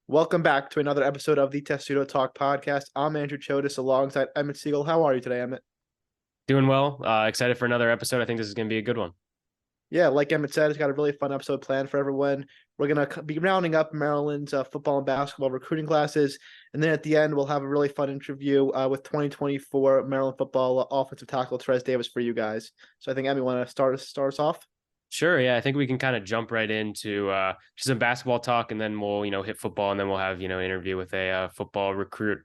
Welcome back to another episode of the Testudo Talk podcast. I'm Andrew Chodes alongside Emmett Siegel. How are you today, Emmett? Doing well. Excited for another episode. I think this is going to be a good one. Yeah, like Emmett said, it's got a really fun episode planned for everyone. We're going to be rounding up Maryland's football and basketball recruiting classes. And then at the end, we'll have a really fun interview with 2024 Maryland football offensive tackle Terez Davis for you guys. So I think, Emmett, want to start us off? Sure. Yeah. I think we can kind of jump right into some basketball talk, and then we'll, hit football, and then we'll have, interview with a football recruit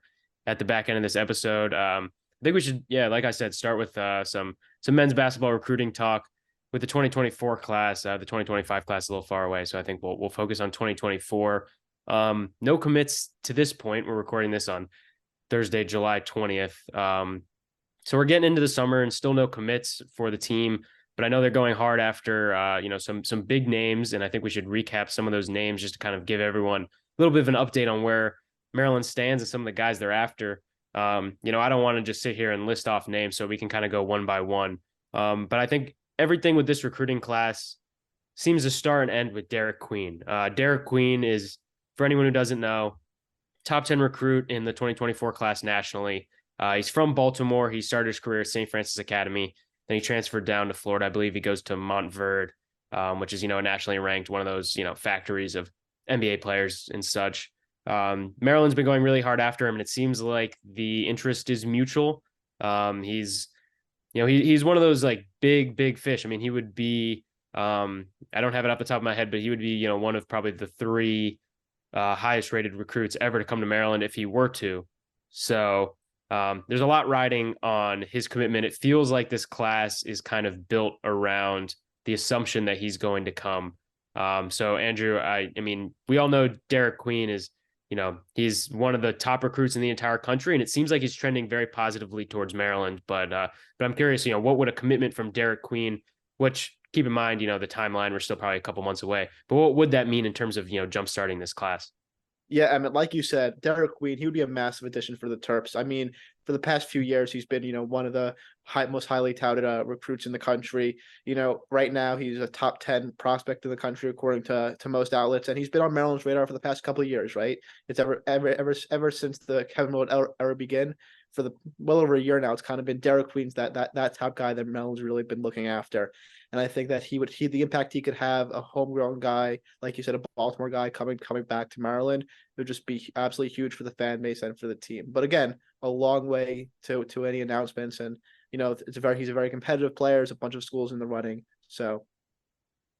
at the back end of this episode. I think we should, yeah, like I said, start with some men's basketball recruiting talk with the 2024 class. The 2025 class is a little far away. So I think we'll focus on 2024. No commits to this point. We're recording this on Thursday, July 20th. So we're getting into the summer and still no commits for the team. But I know they're going hard after some big names, and I think we should recap some of those names just to kind of give everyone a little bit of an update on where Maryland stands and some of the guys they're after. I don't want to just sit here and list off names, so we can kind of go one by one. But I think everything with this recruiting class seems to start and end with Derek Queen. Derek Queen is, for anyone who doesn't know, top 10 recruit in the 2024 class nationally. He's from Baltimore. He started his career at St. Francis Academy. Then he transferred down to Florida. I believe he goes to Montverde, which is, nationally ranked, one of those, factories of NBA players and such. Maryland's been going really hard after him, and it seems like the interest is mutual. He's one of those like big fish. I mean, he would be, I don't have it off the top of my head, but he would be, one of probably the three highest rated recruits ever to come to Maryland if he were to. So there's a lot riding on his commitment. It feels like this class is kind of built around the assumption that he's going to come. So Andrew, I mean, we all know Derek Queen is, he's one of the top recruits in the entire country, and it seems like he's trending very positively towards Maryland. But I'm curious, what would a commitment from Derek Queen, which keep in mind, the timeline, we're still probably a couple months away, but what would that mean in terms of, jump starting this class? Yeah, I mean, like you said, Derek Queen, he would be a massive addition for the Terps. I mean, for the past few years, he's been, one of the most highly touted recruits in the country. Right now he's a top 10 prospect in the country according to most outlets, and he's been on Maryland's radar for the past couple of years. Right? It's ever since the Kevin Willard era began. For the well over a year now, it's kind of been Derek Queen's that top guy that Maryland's really been looking after. And I think that the impact he could have, a homegrown guy, like you said, a Baltimore guy coming back to Maryland, would just be absolutely huge for the fan base and for the team. But again, a long way to any announcements, and he's a very competitive player. There's a bunch of schools in the running, so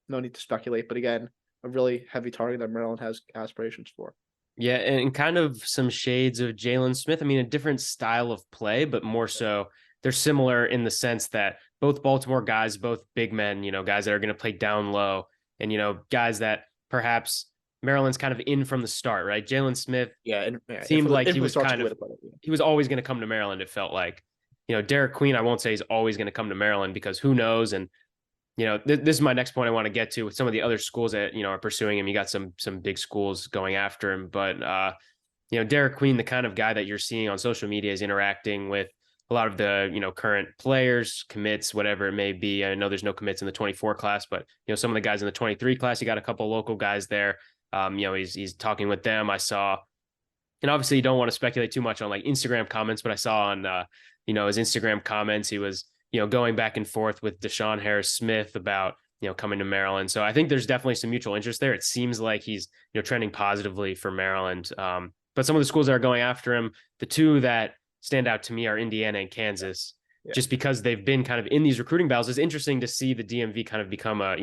no need to speculate. But again, a really heavy target that Maryland has aspirations for. Yeah, and kind of some shades of Jalen Smith. I mean, a different style of play, but more so they're similar in the sense that both Baltimore guys, both big men, guys that are going to play down low, and guys that perhaps Maryland's kind of in from the start, right? Jalen Smith, seemed like he was he was always going to come to Maryland. It felt like, Derek Queen. I won't say he's always going to come to Maryland, because who knows? And this is my next point I want to get to with some of the other schools that, are pursuing him. You got some big schools going after him, but, Derek Queen, the kind of guy that you're seeing on social media, is interacting with a lot of the, current players, commits, whatever it may be. I know there's no commits in the 24 class, but, some of the guys in the 23 class, you got a couple of local guys there. He's talking with them. I saw, and obviously you don't want to speculate too much on like Instagram comments, but I saw on, his Instagram comments, he was, going back and forth with Deshaun Harris Smith about, coming to Maryland. So I think there's definitely some mutual interest there. It seems like he's, trending positively for Maryland. But some of the schools that are going after him, the two that stand out to me are Indiana and Kansas, just because they've been kind of in these recruiting battles. It's interesting to see the DMV kind of become a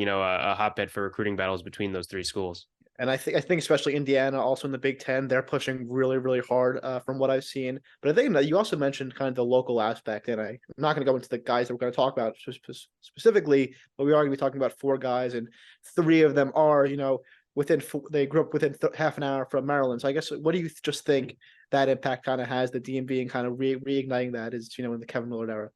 hotbed for recruiting battles between those three schools. And I think especially Indiana, also in the Big Ten, they're pushing really hard from what I've seen. But I think that you also mentioned kind of the local aspect, and I'm not going to go into the guys that we're going to talk about specifically, but we are going to be talking about four guys, and three of them are they grew up within half an hour from Maryland. So I guess, what do you just think that impact kind of has, the DMV, and kind of reigniting that is in the Kevin Willard era?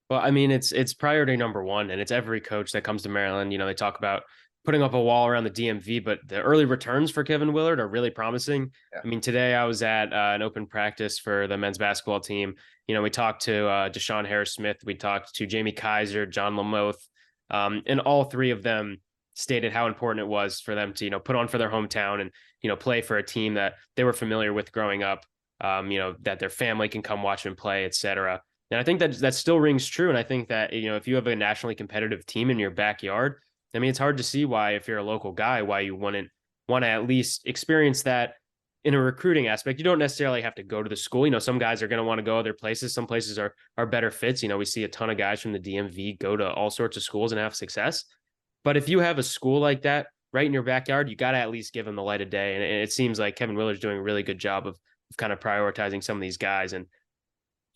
Well, I mean, it's priority number one, and it's every coach that comes to Maryland. They talk about putting up a wall around the DMV, but the early returns for Kevin Willard are really promising. Yeah. I mean, today I was at an open practice for the men's basketball team. We talked to Deshaun Harris Smith, we talked to Jamie Kaiser, John Lamoth, and all three of them, stated how important it was for them to, put on for their hometown and, play for a team that they were familiar with growing up, that their family can come watch them play, etc. And I think that still rings true. And I think that, if you have a nationally competitive team in your backyard, I mean, it's hard to see why, if you're a local guy, why you wouldn't want to at least experience that in a recruiting aspect. You don't necessarily have to go to the school. Some guys are going to want to go other places. Some places are better fits. We see a ton of guys from the DMV go to all sorts of schools and have success. But if you have a school like that right in your backyard, you got to at least give them the light of day. And it seems like Kevin Willard's doing a really good job of kind of prioritizing some of these guys. And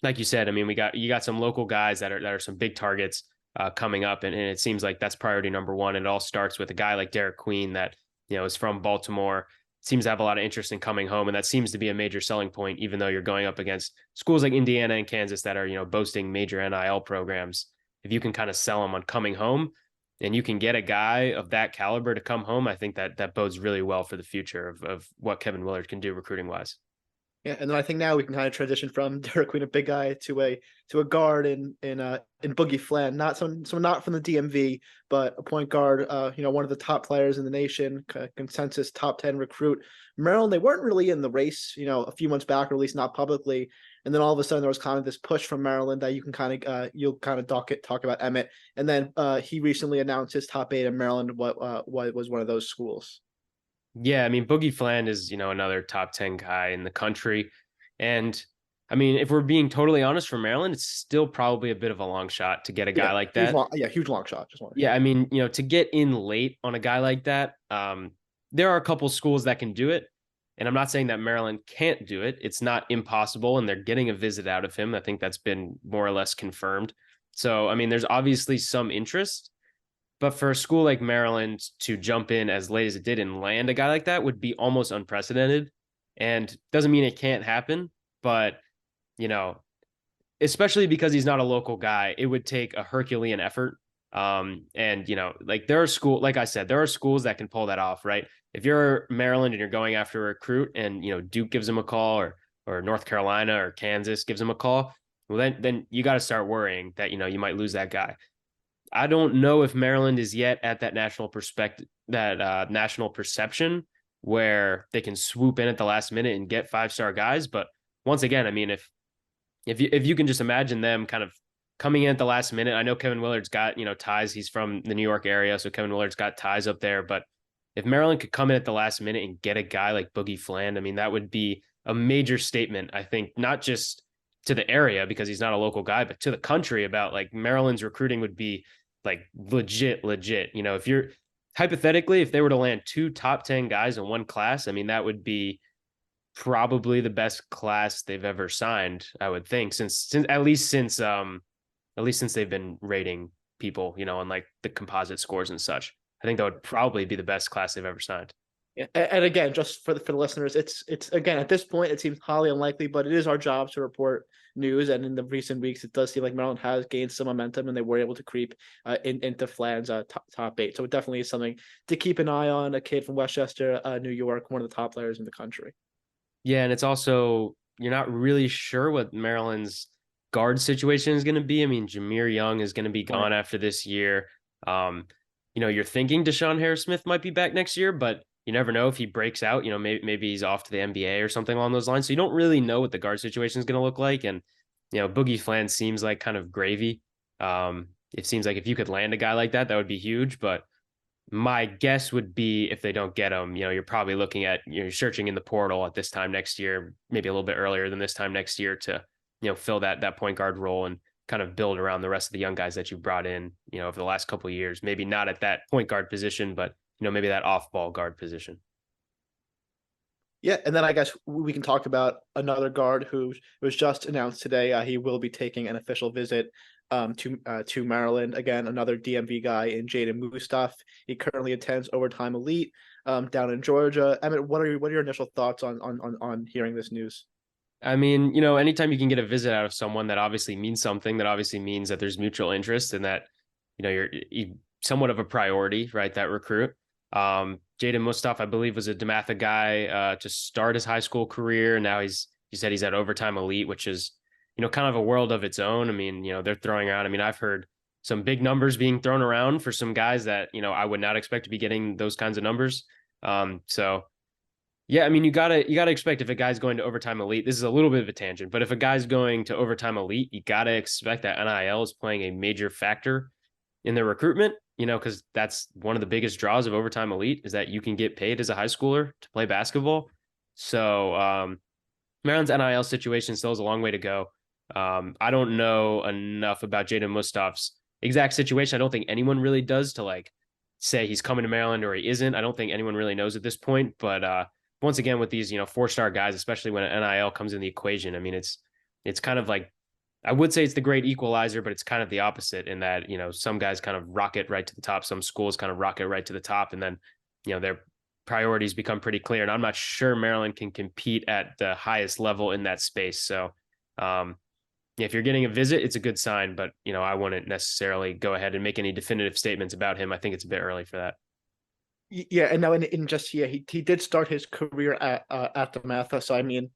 like you said, I mean, you got some local guys that are some big targets coming up, and it seems like that's priority number one. And it all starts with a guy like Derek Queen that is from Baltimore, seems to have a lot of interest in coming home, and that seems to be a major selling point. Even though you're going up against schools like Indiana and Kansas that are boasting major NIL programs, if you can kind of sell them on coming home, and you can get a guy of that caliber to come home, I think that bodes really well for the future of what Kevin Willard can do recruiting wise. Yeah, and then I think now we can kind of transition from Derek Queen, a big guy, to a guard in Boogie Flan, not someone not from the DMV, but a point guard. One of the top players in the nation, consensus top 10 recruit. Maryland, they weren't really in the race, a few months back, or at least not publicly. And then all of a sudden there was kind of this push from Maryland that you can kind of you'll kind of talk about Emmett, and then he recently announced his top 8 in Maryland. What was one of those schools? Yeah, I mean, Boogie Fland is, another top 10 guy in the country. And I mean, if we're being totally honest, for Maryland, it's still probably a bit of a long shot to get a guy like that. Huge long shot. Just want Yeah, I mean, to get in late on a guy like that, there are a couple schools that can do it. And I'm not saying that Maryland can't do it. It's not impossible, and they're getting a visit out of him. I think that's been more or less confirmed. So, I mean, there's obviously some interest. But for a school like Maryland to jump in as late as it did and land a guy like that would be almost unprecedented. And doesn't mean it can't happen, but you know, especially because he's not a local guy, it would take a Herculean effort. And like like I said, there are schools that can pull that off, right? If you're Maryland and you're going after a recruit and Duke gives him a call, or North Carolina or Kansas gives him a call, well then you got to start worrying that you might lose that guy. I don't know if Maryland is yet at that national perspective, that national perception where they can swoop in at the last minute and get 5-star guys. But once again, I mean, if you can just imagine them kind of coming in at the last minute, I know Kevin Willard's got ties. He's from the New York area, so Kevin Willard's got ties up there. But if Maryland could come in at the last minute and get a guy like Boogie Fland, I mean, that would be a major statement. I think not just to the area because he's not a local guy, but to the country about like Maryland's recruiting would be like legit. If you're hypothetically, if they were to land 2 top 10 guys in one class, I mean, that would be probably the best class they've ever signed, I would think, since at least since they've been rating people, on like the composite scores and such. I think that would probably be the best class they've ever signed. Yeah, and again, just for the listeners, it's again at this point it seems highly unlikely, but it is our job to report news. And in the recent weeks, it does seem like Maryland has gained some momentum, and they were able to creep into Flan's top 8. So it definitely is something to keep an eye on. A kid from Westchester, New York, one of the top players in the country. Yeah, and it's also you're not really sure what Maryland's guard situation is going to be. I mean, Jameer Young is going to be gone after this year. You're thinking Deshaun Harris-Smith might be back next year, but you never know if he breaks out. Maybe he's off to the NBA or something along those lines. So you don't really know what the guard situation is going to look like. And Boogie Flan seems like kind of gravy. It seems like if you could land a guy like that, that would be huge. But my guess would be if they don't get him, you're probably looking at searching in the portal at this time next year, maybe a little bit earlier than this time next year to fill that point guard role and kind of build around the rest of the young guys that you brought in over the last couple of years. Maybe not at that point guard position, but maybe that off-ball guard position. Yeah, and then I guess we can talk about another guard who was just announced today. He will be taking an official visit to Maryland. Again, another DMV guy in Jaden Mustaf. He currently attends Overtime Elite down in Georgia. Emmett, what are your initial thoughts on hearing this news? I mean, anytime you can get a visit out of someone, that obviously means something. That obviously means that there's mutual interest and that you're somewhat of a priority, right? That recruit. Jaden Mustaf, I believe, was a DeMatha guy to start his high school career. And now you said he's at Overtime Elite, which is, kind of a world of its own. I mean, they're throwing around. I mean, I've heard some big numbers being thrown around for some guys that, I would not expect to be getting those kinds of numbers. So yeah, I mean, you gotta expect if a guy's going to overtime elite, this is a little bit of a tangent, but if a guy's going to overtime elite, you gotta expect that NIL is playing a major factor in their recruitment, because that's one of the biggest draws of overtime elite is that you can get paid as a high schooler to play basketball. So Maryland's NIL situation still has a long way to go. I don't know enough about Jaden Mustaf's exact situation. I don't think anyone really does to like say he's coming to Maryland or he isn't. I don't think anyone really knows at this point. But once again, with these 4-star guys, especially when NIL comes in the equation, I mean it's kind of like I would say it's the great equalizer, but it's kind of the opposite in that some guys kind of rocket right to the top, some schools kind of rocket right to the top, and then their priorities become pretty clear. And I'm not sure Maryland can compete at the highest level in that space. So if you're getting a visit, it's a good sign, but I wouldn't necessarily go ahead and make any definitive statements about him. I think it's a bit early for that. Yeah, and now in just he did start his career at the Matha, so I mean,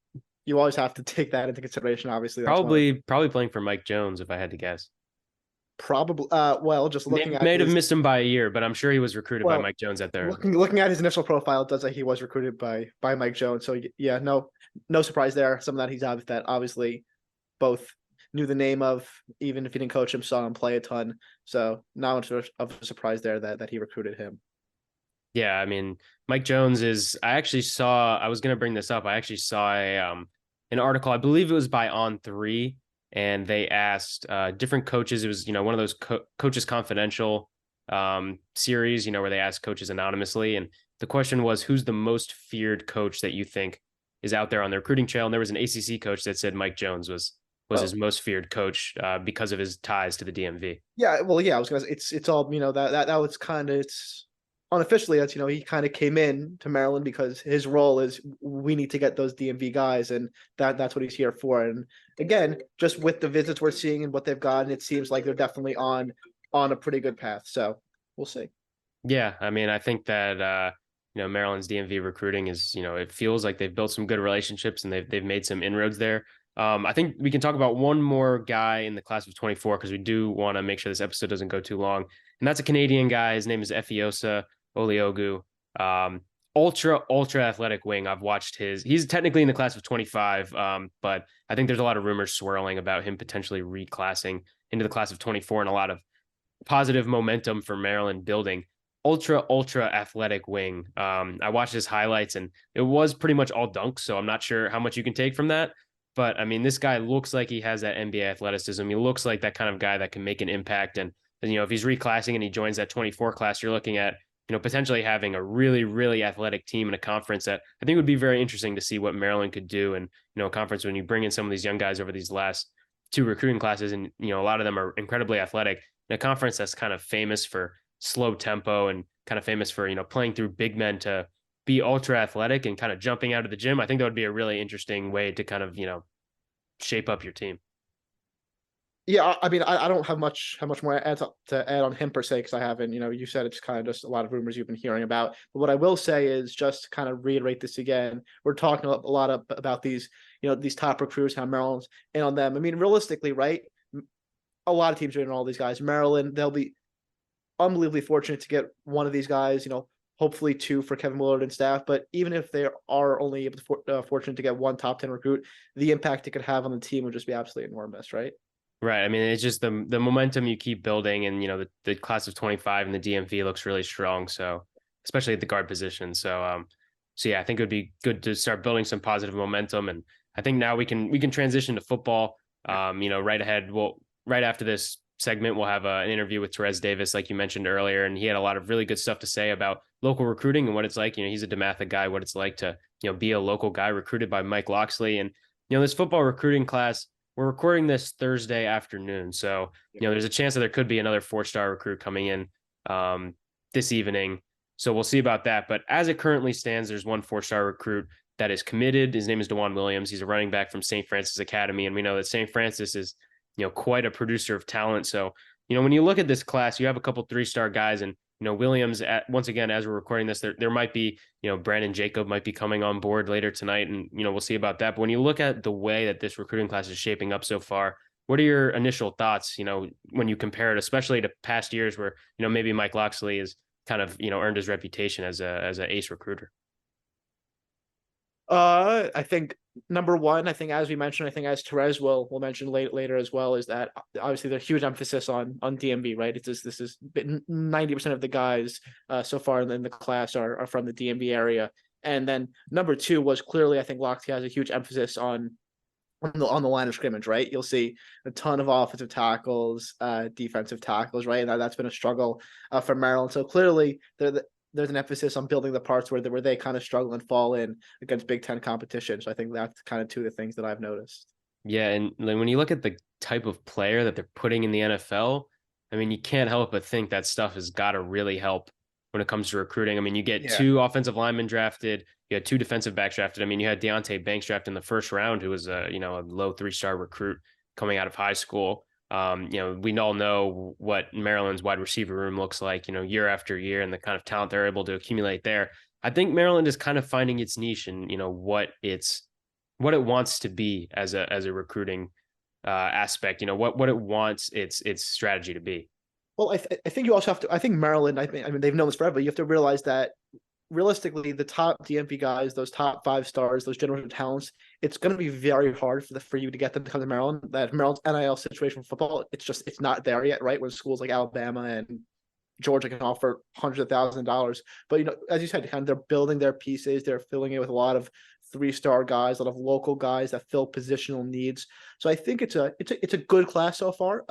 you always have to take that into consideration. Obviously, that's one of Probably playing for Mike Jones if I had to guess. probably well, just looking at May have his missed him by a year, but I'm sure he was recruited by well, Mike Jones at there. looking at his initial profile, it does say he was recruited by Mike Jones. So yeah, no surprise there. Some of that that obviously both knew the name of, even if he didn't coach him, saw him play a ton. So not much of a surprise there that he recruited him. Yeah, I mean, Mike Jones is. I was going to bring this up. I actually saw an article. I believe it was by On3, and they asked different coaches. It was one of those coaches confidential series. Where they ask coaches anonymously, and the question was, who's the most feared coach that you think is out there on the recruiting trail? And there was an ACC coach that said Mike Jones was his most feared coach because of his ties to the DMV. Yeah, well, yeah, I was gonna say it's all that was kind of it's unofficially that's he kind of came in to Maryland because his role is we need to get those DMV guys, and that's what he's here for. And again, just with the visits we're seeing and what they've gotten, it seems like they're definitely on a pretty good path. So we'll see. Yeah, I mean, I think that Maryland's DMV recruiting is it feels like they've built some good relationships and they've made some inroads there. I think we can talk about one more guy in the class of 24 because we do want to make sure this episode doesn't go too long, and that's a Canadian guy. His name is Efiosa Oliogu. Ultra athletic wing. I've watched he's technically in the class of 25, but I think there's a lot of rumors swirling about him potentially reclassing into the class of 24 and a lot of positive momentum for Maryland building. Ultra athletic wing. I watched his highlights and it was pretty much all dunks, so I'm not sure how much you can take from that. But I mean, this guy looks like he has that NBA athleticism. He looks like that kind of guy that can make an impact. And if he's reclassing and he joins that 24 class, you're looking at potentially having a really, really athletic team in a conference that I think would be very interesting to see what Maryland could do. And, a conference when you bring in some of these young guys over these last two recruiting classes, and, a lot of them are incredibly athletic in a conference that's kind of famous for slow tempo and kind of famous for, playing through big men to be ultra athletic and kind of jumping out of the gym. I think that would be a really interesting way to kind of, shape up your team. Yeah, I mean, I don't have much how much more to add on him per se because I haven't. You said it's kind of just a lot of rumors you've been hearing about. But what I will say is just to kind of reiterate this again. We're talking a lot about these, these top recruits, how Maryland's in on them. I mean, realistically, right? A lot of teams are in on all these guys. Maryland, they'll be unbelievably fortunate to get one of these guys. Hopefully two for Kevin Willard and staff. But even if they are only able to fortunate to get one top 10 recruit, the impact it could have on the team would just be absolutely enormous, right? Right. I mean, it's just the momentum you keep building, and the class of 25 and the DMV looks really strong. So especially at the guard position. So yeah, I think it would be good to start building some positive momentum. And I think now we can transition to football. Right ahead. Well, right after this segment, we'll have an interview with Terez Davis, like you mentioned earlier, and he had a lot of really good stuff to say about local recruiting and what it's like. He's a DeMatha guy, what it's like to be a local guy recruited by Mike Locksley, and this football recruiting class. We're recording this Thursday afternoon, so there's a chance that there could be another 4-star recruit coming in this evening. So we'll see about that. But as it currently stands, there's one 4-star recruit that is committed. His name is DeJuan Williams. He's a running back from St. Francis Academy, and we know that St. Francis is quite a producer of talent. So when you look at this class, you have a couple 3-star guys, and Williams, once again, as we're recording this, there might be, Brandon Jacob might be coming on board later tonight, and, we'll see about that. But when you look at the way that this recruiting class is shaping up so far, What are your initial thoughts, when you compare it, especially to past years where, maybe Mike Locksley is kind of, earned his reputation as a ace recruiter? I think number one, I think as we mentioned, I think as Terez will mention later as well, is that obviously there's huge emphasis on DMV, right? It's just, this is 90% of the guys so far in the class are from the DMV area. And then number two was clearly, I think Locksley has a huge emphasis on the line of scrimmage, right? You'll see a ton of offensive tackles, defensive tackles, right? And that's been a struggle for Maryland. So clearly, there's an emphasis on building the parts where they kind of struggle and fall in against Big Ten competition. So I think that's kind of two of the things that I've noticed. Yeah, and when you look at the type of player that they're putting in the NFL, I mean, you can't help but think that stuff has got to really help when it comes to recruiting. I mean, you get Yeah. two offensive linemen drafted, you had two defensive backs drafted. I mean, you had Deontay Banks drafted in the first round, who was a low 3-star recruit coming out of high school. We all know what Maryland's wide receiver room looks like, year after year, and the kind of talent they're able to accumulate there. I think Maryland is kind of finding its niche and what it wants to be as a recruiting aspect. What it wants its strategy to be. Well, I think you also have to. I think Maryland. I mean, they've known this forever. You have to realize that realistically, the top DMV guys, those top 5 stars, those generational talents, it's going to be very hard for you to get them to come to Maryland. That Maryland's NIL situation for football, it's not there yet, right? When schools like Alabama and Georgia can offer hundreds of thousands of dollars, but as you said, kind of they're building their pieces, they're filling it with a lot of 3-star guys, a lot of local guys that fill positional needs. So I think it's a good class so far.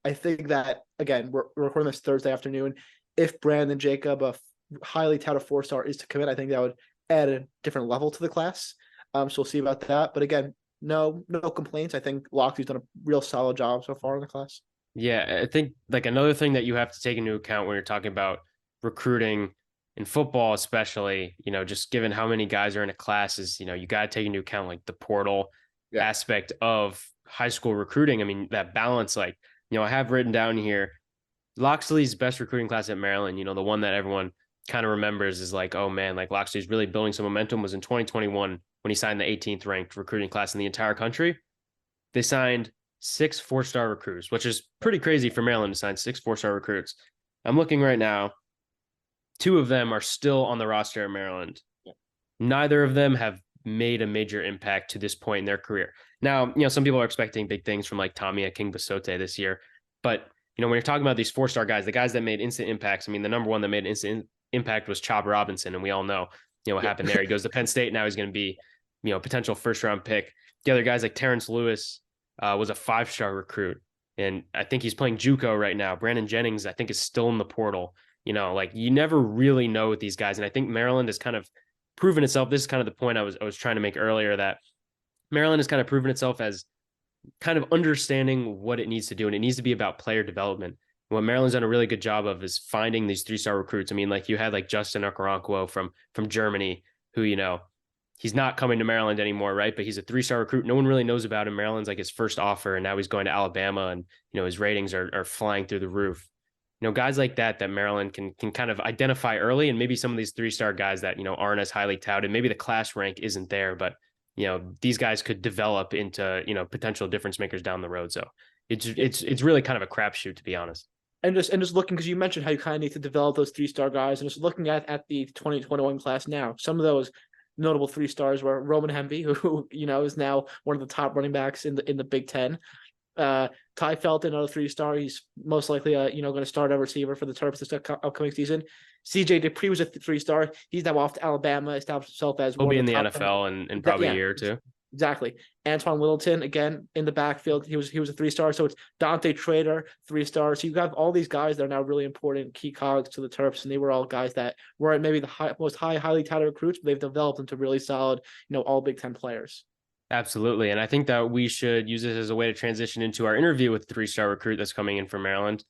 I think that again, we're recording this Thursday afternoon. If Brandon Jacob, a highly touted 4-star, is to commit, I think that would add a different level to the class. So we'll see about that. But again, no complaints. I think Locksley's done a real solid job so far in the class. Yeah, I think like another thing that you have to take into account when you're talking about recruiting in football, especially, just given how many guys are in a class, is, you got to take into account like the portal aspect of high school recruiting. I mean, that balance, like, I have written down here Locksley's best recruiting class at Maryland, the one that everyone kind of remembers is like, oh man, like Locksley's really building some momentum, was in 2021 when he signed the 18th ranked recruiting class in the entire country. They signed 6 4-star recruits, which is pretty crazy for Maryland to sign 6 4-star recruits. I'm looking right now. 2 of them are still on the roster at Maryland. Neither of them have made a major impact to this point in their career. Now, some people are expecting big things from like Tommy Aking-Basote this year, but when you're talking about these 4-star guys, the guys that made instant impacts, I mean, the number one that made instant impact was Chop Robinson, and we all know, what happened there. He goes to Penn State, now he's going to be, potential first-round pick. The other guys like Terrence Lewis was a 5-star recruit, and I think he's playing JUCO right now. Brandon Jennings, I think, is still in the portal. Like you never really know with these guys, and I think Maryland has kind of proven itself. This is kind of the point I was trying to make earlier, that Maryland has kind of proven itself as kind of understanding what it needs to do, and it needs to be about player development. What Maryland's done a really good job of is finding these 3-star recruits. I mean, like you had like Justin Okoronkwo from Germany, who, he's not coming to Maryland anymore, right? But he's a 3-star recruit. No one really knows about him. Maryland's like his first offer, and now he's going to Alabama, and his ratings are flying through the roof. Guys like that Maryland can kind of identify early, and maybe some of these 3-star guys that aren't as highly touted. Maybe the class rank isn't there, but these guys could develop into potential difference makers down the road. So it's really kind of a crapshoot, to be honest. And just looking, because you mentioned how you kind of need to develop those 3-star guys, and just looking at the 2021 class now, some of those notable 3-stars were Roman Hemby, who is now one of the top running backs in the Big Ten. Ty Felton, another 3-star. He's most likely going to start a receiver for the Terps this upcoming season. CJ Dupree was a 3-star. He's now off to Alabama, established himself as he'll one be of in the top NFL in probably a year or two. Exactly. Antoine Littleton, again, in the backfield. He was a 3-star. So it's Dante Trader, 3-star. So you have all these guys that are now really important key cogs to the Terps, and they were all guys that weren't maybe the most highly touted recruits, but they've developed into really solid, all Big Ten players. Absolutely. And I think that we should use this as a way to transition into our interview with the 3-star recruit that's coming in from Maryland.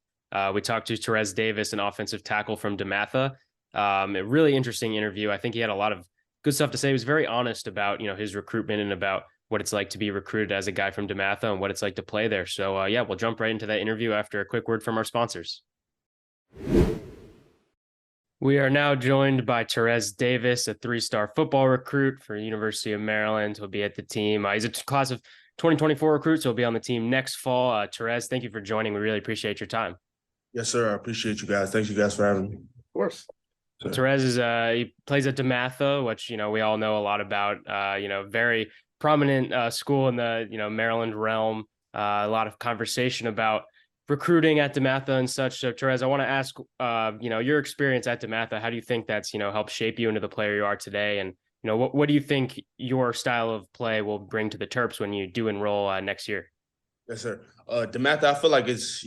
We talked to Terez Davis, an offensive tackle from DeMatha. A really interesting interview. I think he had a lot of good stuff to say. He was very honest about, his recruitment and about what it's like to be recruited as a guy from DeMatha and what it's like to play there. So we'll jump right into that interview after a quick word from our sponsors. We are now joined by Terez Davis, a 3-star football recruit for University of Maryland. He'll be at the team. He's a class of 2024 recruits who will be on the team next fall. Terez, thank you for joining. We really appreciate your time. Yes, sir. I appreciate you guys. Thank you guys for having me. Of course. So Terez is he plays at DeMatha, which we all know a lot about. Very prominent school in the Maryland realm. A lot of conversation about recruiting at DeMatha and such. So Terez, I want to ask, your experience at DeMatha. How do you think that's helped shape you into the player you are today? And what do you think your style of play will bring to the Terps when you do enroll next year? Yes, sir. DeMatha, I feel like it's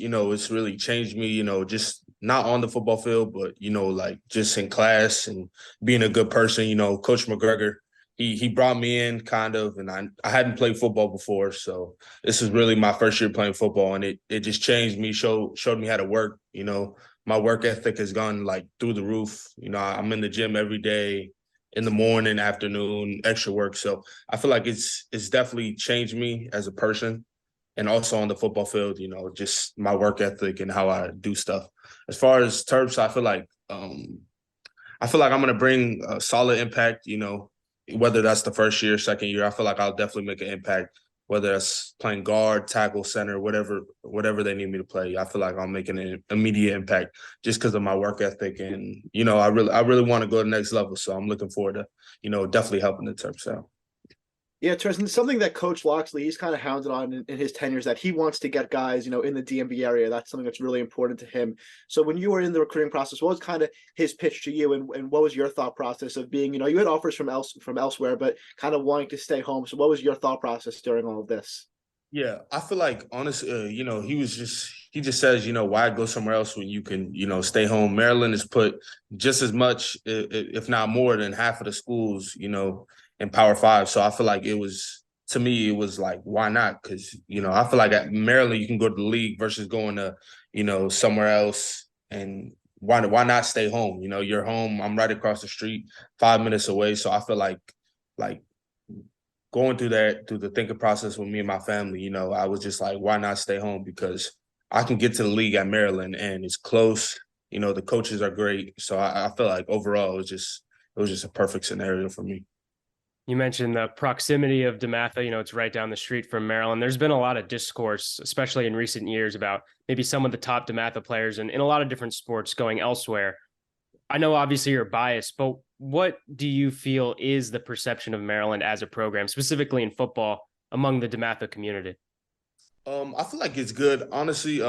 really changed me, just not on the football field, but, like just in class and being a good person. Coach McGregor, he brought me in kind of, and I hadn't played football before. So this is really my first year playing football, and it just changed me, showed me how to work. My work ethic has gone like through the roof. I'm in the gym every day, in the morning, afternoon, extra work. So I feel like it's definitely changed me as a person. And also on the football field, just my work ethic and how I do stuff. As far as Terps, I feel like I'm gonna bring a solid impact. Whether that's the first year, second year, I feel like I'll definitely make an impact. Whether that's playing guard, tackle, center, whatever they need me to play, I feel like I'm making an immediate impact just because of my work ethic. And I really want to go to the next level. So I'm looking forward to definitely helping the Terps out. Yeah, Tristan, something that Coach Locksley, he's kind of hounded on in his tenures, that he wants to get guys, in the DMV area. That's something that's really important to him. So when you were in the recruiting process, what was kind of his pitch to you, and what was your thought process of being, you had offers from elsewhere, but kind of wanting to stay home. So what was your thought process during all of this? Yeah, I feel like honestly, he just says, why go somewhere else when you can, stay home. Maryland has put just as much, if not more than half of the schools, in Power Five. So I feel like it was like, why not? Because, I feel like at Maryland, you can go to the league versus going to, somewhere else. And why not stay home? You're home. I'm right across the street, 5 minutes away. So I feel like going through the thinking process with me and my family, I was just like, why not stay home? Because I can get to the league at Maryland and it's close. The coaches are great. So I feel like overall it was just a perfect scenario for me. You mentioned the proximity of DeMatha. It's right down the street from Maryland. There's been a lot of discourse, especially in recent years, about maybe some of the top DeMatha players and in a lot of different sports going elsewhere. I know obviously you're biased, but what do you feel is the perception of Maryland as a program, specifically in football, among the DeMatha community? I feel like it's good. Honestly,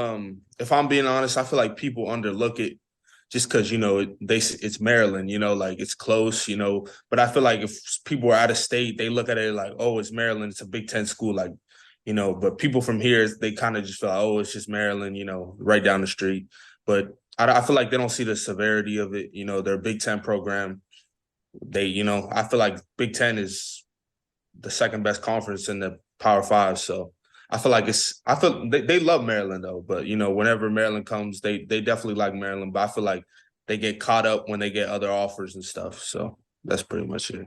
if I'm being honest, I feel like people underlook it just because, it's Maryland, like it's close, but I feel like if people are out of state, they look at it like, oh, it's Maryland, it's a Big Ten school, like, but people from here, they kind of just feel like, oh, it's just Maryland, right down the street. But I feel like they don't see the severity of it. They're a Big Ten program. I feel like Big Ten is the second best conference in the Power Five. So I feel like they love Maryland though. But whenever Maryland comes, they definitely like Maryland. But I feel like they get caught up when they get other offers and stuff. So that's pretty much it.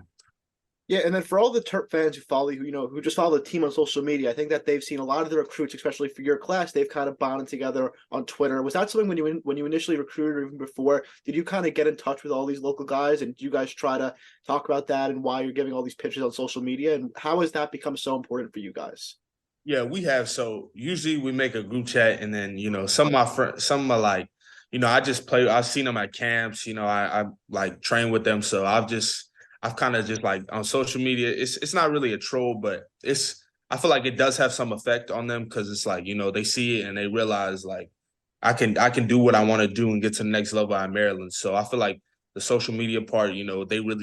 Yeah, and then for all the Terp fans who follow you, who just follow the team on social media, I think that they've seen a lot of the recruits, especially for your class, they've kind of bonded together on Twitter. Was that something when you initially recruited, or even before? Did you kind of get in touch with all these local guys, and do you guys try to talk about that and why you're giving all these pictures on social media, and how has that become so important for you guys? Yeah, we have. So usually we make a group chat, and then some of my friends, some of my like, I just play. I've seen them at camps. I like train with them. So I've kind of just like on social media. It's not really a troll, but I feel like it does have some effect on them because it's like they see it and they realize like I can do what I want to do and get to the next level at Maryland. So I feel like the social media part,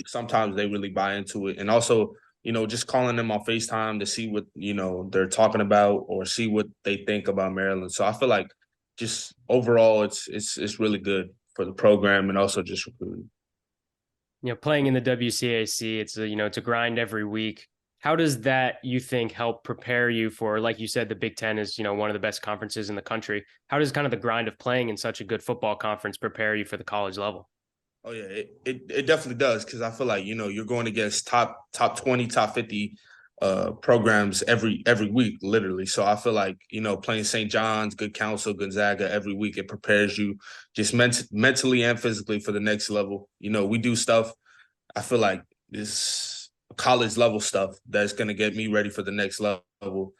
sometimes they really buy into it, and also just calling them on FaceTime to see what, they're talking about or see what they think about Maryland. So I feel like just overall, it's really good for the program and also just recruiting. Playing in the WCAC, it's a grind every week. How does that, you think, help prepare you for, like you said, the Big Ten is, one of the best conferences in the country. How does kind of the grind of playing in such a good football conference prepare you for the college level? Oh yeah, it definitely does, because I feel like you're going against top 20, top 50 programs every week, literally. So I feel like playing St. John's, Good Counsel, Gonzaga every week, it prepares you just mentally and physically for the next level. We do stuff. I feel like this college level stuff that's going to get me ready for the next level.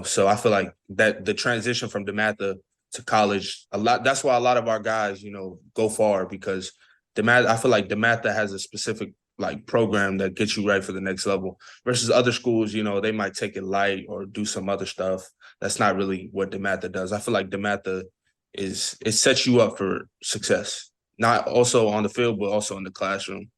So I feel like that the transition from DeMatha to college, that's why a lot of our guys, go far, because I feel like DeMatha has a specific like program that gets you ready for the next level versus other schools, they might take it light or do some other stuff. That's not really what DeMatha does. I feel like DeMatha it sets you up for success, not also on the field, but also in the classroom.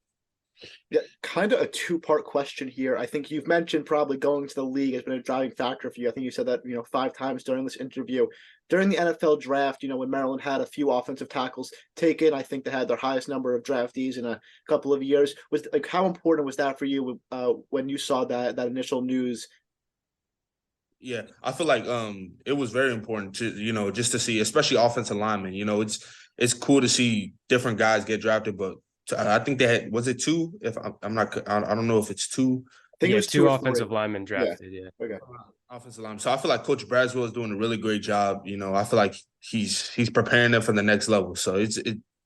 Yeah, kind of a two-part question here. I think you've mentioned probably going to the league has been a driving factor for you. I think you said that, 5 times during this interview. During the NFL draft, when Maryland had a few offensive tackles taken, I think they had their highest number of draftees in a couple of years. Was like, how important was that for you when you saw that initial news? Yeah, I feel like it was very important to, just to see, especially offensive linemen. It's cool to see different guys get drafted, but I think they had, was it two? If I'm not, I don't know if it's two. I think it was two two or offensive three. linemen drafted. Yeah. Okay. Offensive linemen. So I feel like Coach Braswell is doing a really great job. I feel like he's preparing them for the next level. So it's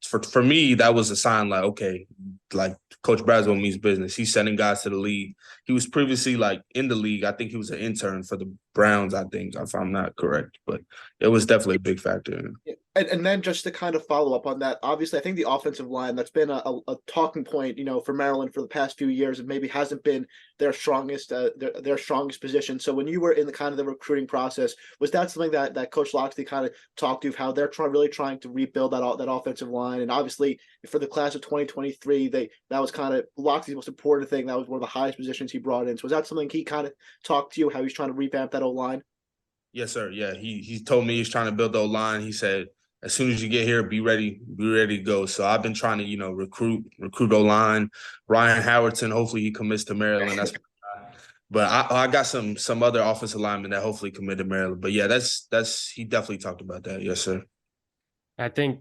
for me, that was a sign like, okay, like Coach Braswell means business. He's sending guys to the league. He was previously like in the league. I think he was an intern for the Browns, I think, if I'm not correct. But it was definitely a big factor. Yeah. And then just to kind of follow up on that, obviously, I think the offensive line, that's been a talking point, for Maryland for the past few years, and maybe hasn't been their strongest their strongest position. So when you were in the kind of the recruiting process, was that something that Coach Locksley kind of talked to, how they're really trying to rebuild that offensive line? And obviously for the class of 2023, that was kind of Locksley's most important thing. That was one of the highest positions he brought in. So was that something he kind of talked to you, how he's trying to revamp that O-line? Yes, sir. Yeah, he told me he's trying to build the O-line. He said, as soon as you get here, be ready to go. So I've been trying to, recruit O-line. Ryan Howardson, hopefully he commits to Maryland. That's but I got some other offensive linemen that hopefully commit to Maryland. But yeah, that's he definitely talked about that. Yes, sir. I think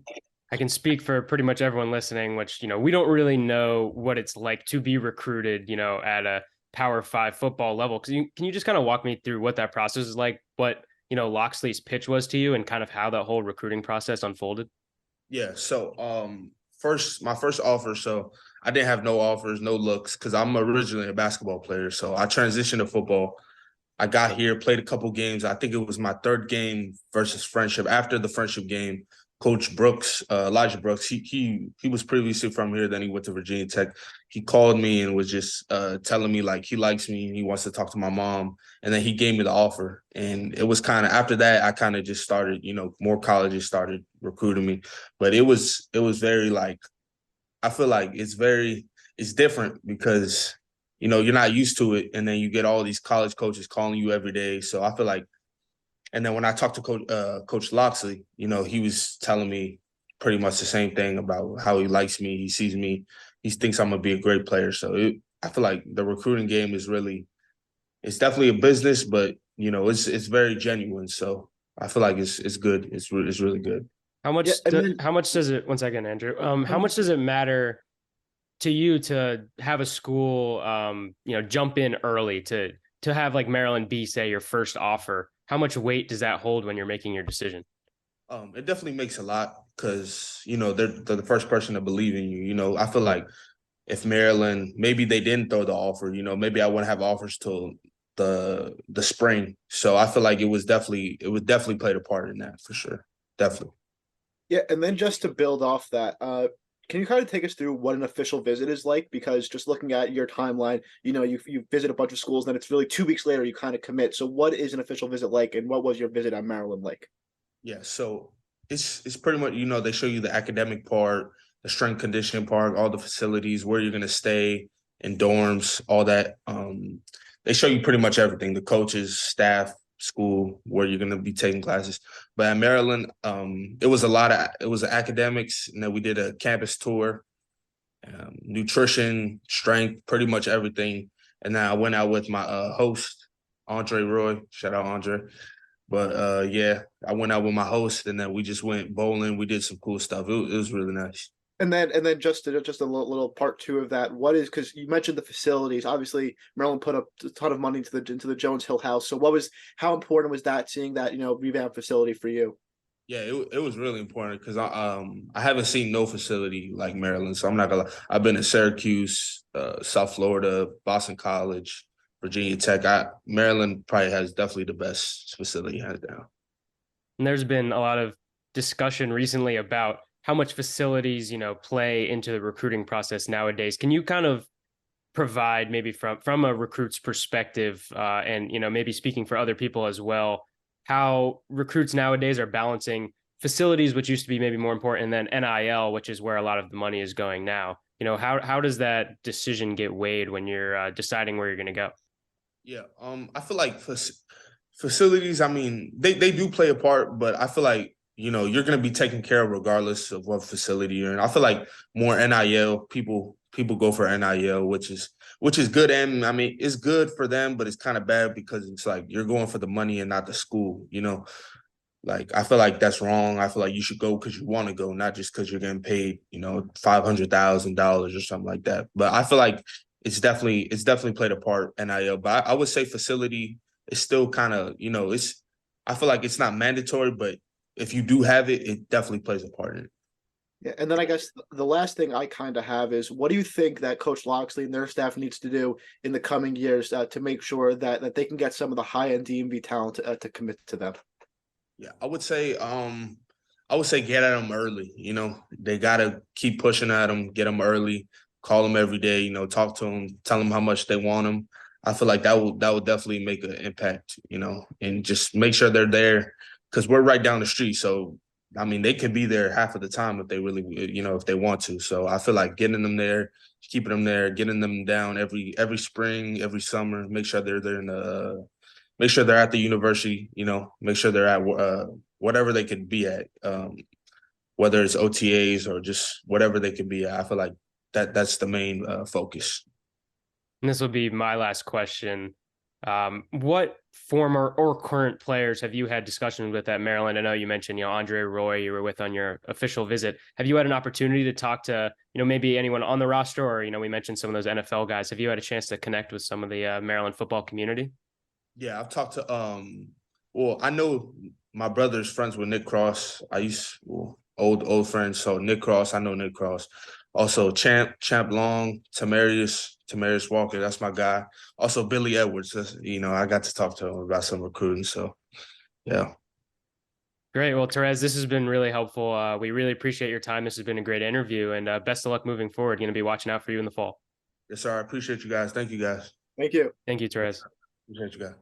I can speak for pretty much everyone listening, which, we don't really know what it's like to be recruited, at a Power 5 football level. Can you just kind of walk me through what that process is like, what, Locksley's pitch was to you and kind of how that whole recruiting process unfolded? Yeah. So my first offer, so I didn't have no offers, no looks, because I'm originally a basketball player. So I transitioned to football. I got here, played a couple games. I think it was my third game versus Friendship. After the Friendship game, Coach Brooks, Elijah Brooks, he was previously from here. Then he went to Virginia Tech. He called me and was just telling me like he likes me and he wants to talk to my mom. And then he gave me the offer. And it was kind of after that, I kind of just started, more colleges started recruiting me. But it was very like, I feel like it's different because you're not used to it, and then you get all these college coaches calling you every day. So I feel like, and then when I talked to Coach Locksley, he was telling me pretty much the same thing about how he likes me, he sees me, he thinks I'm gonna be a great player. So I feel like the recruiting game it's definitely a business, but it's very genuine. So I feel like it's good. It's really good. How much? How much does it? 1 second, Andrew. How much does it matter to you to have a school, jump in early to have like Maryland be, say, your first offer? How much weight does that hold when you're making your decision? It definitely makes a lot because they're the first person to believe in you. I feel like if Maryland, maybe they didn't throw the offer, maybe I wouldn't have offers till the spring. So I feel like it would definitely played a part in that for sure. Definitely. Yeah, and then just to build off that, can you kind of take us through what an official visit is like? Because just looking at your timeline, you visit a bunch of schools, then it's really 2 weeks later you kind of commit. So what is an official visit like, and what was your visit at Maryland like? Yeah, so it's pretty much they show you the academic part, the strength conditioning part, all the facilities, where you're gonna stay, in dorms, all that. They show you pretty much everything: the coaches, staff, school, where you're gonna be taking classes. But at Maryland, it was academics, and then we did a campus tour, nutrition, strength, pretty much everything. And then I went out with my host, Andre Roy. Shout out Andre. But yeah, I went out with my host, and then we just went bowling. We did some cool stuff. It was really nice. And then just a little part two of that. What is, because you mentioned the facilities. Obviously, Maryland put up a ton of money into the Jones Hill house. So how important was that, seeing that revamped facility for you? Yeah, it was really important because I haven't seen no facility like Maryland, so I'm not gonna lie. I've been to Syracuse, South Florida, Boston College, Virginia Tech. Maryland probably has definitely the best facility hands down. And there's been a lot of discussion recently about how much facilities, play into the recruiting process nowadays. Can you kind of provide maybe from a recruit's perspective, and maybe speaking for other people as well, how recruits nowadays are balancing facilities, which used to be maybe more important, and then NIL, which is where a lot of the money is going now. How does that decision get weighed when you're deciding where you're going to go? Yeah, I feel like facilities. I mean, they do play a part, but I feel like you're going to be taken care of regardless of what facility you're in. I feel like more NIL people go for NIL, which is good, and I mean it's good for them, but it's kind of bad because it's like you're going for the money and not the school. Like I feel like that's wrong. I feel like you should go because you want to go, not just because you're getting paid, $500,000 or something like that. But I feel like it's definitely played a part NIL. But I would say facility is still kind of it's. I feel like it's not mandatory, but if you do have it, it definitely plays a part in it. Yeah, and then I guess the last thing I kind of have is, what do you think that Coach Locksley and their staff needs to do in the coming years to make sure that they can get some of the high end DMV talent to commit to them? Yeah, I would say get at them early. They gotta keep pushing at them, get them early, call them every day. Talk to them, tell them how much they want them. I feel like that will definitely make an impact. And just make sure they're there because we're right down the street. So I mean, they can be there half of the time if they really, if they want to. So I feel like getting them there, keeping them there, getting them down every spring, every summer. Make sure they're there in the make sure they're at the university, make sure they're at whatever they could be at, whether it's OTAs or just whatever they could be at. I feel like that's the main focus. And this will be my last question. What former or current players have you had discussions with at Maryland? I know you mentioned, Andre Roy you were with on your official visit. Have you had an opportunity to talk to, maybe anyone on the roster, or, we mentioned some of those NFL guys. Have you had a chance to connect with some of the Maryland football community? Yeah, I've talked to well, I know my brother's friends with Nick Cross. Old friends. So Nick Cross, I know Nick Cross. Also Champ Long, Tamarius Walker, that's my guy. Also Billy Edwards. I got to talk to him about some recruiting. So yeah. Great. Well, Terez, this has been really helpful. We really appreciate your time. This has been a great interview, and best of luck moving forward. Going to be watching out for you in the fall. Yes, sir. I appreciate you guys. Thank you guys. Thank you. Thank you, Terez. Appreciate you guys.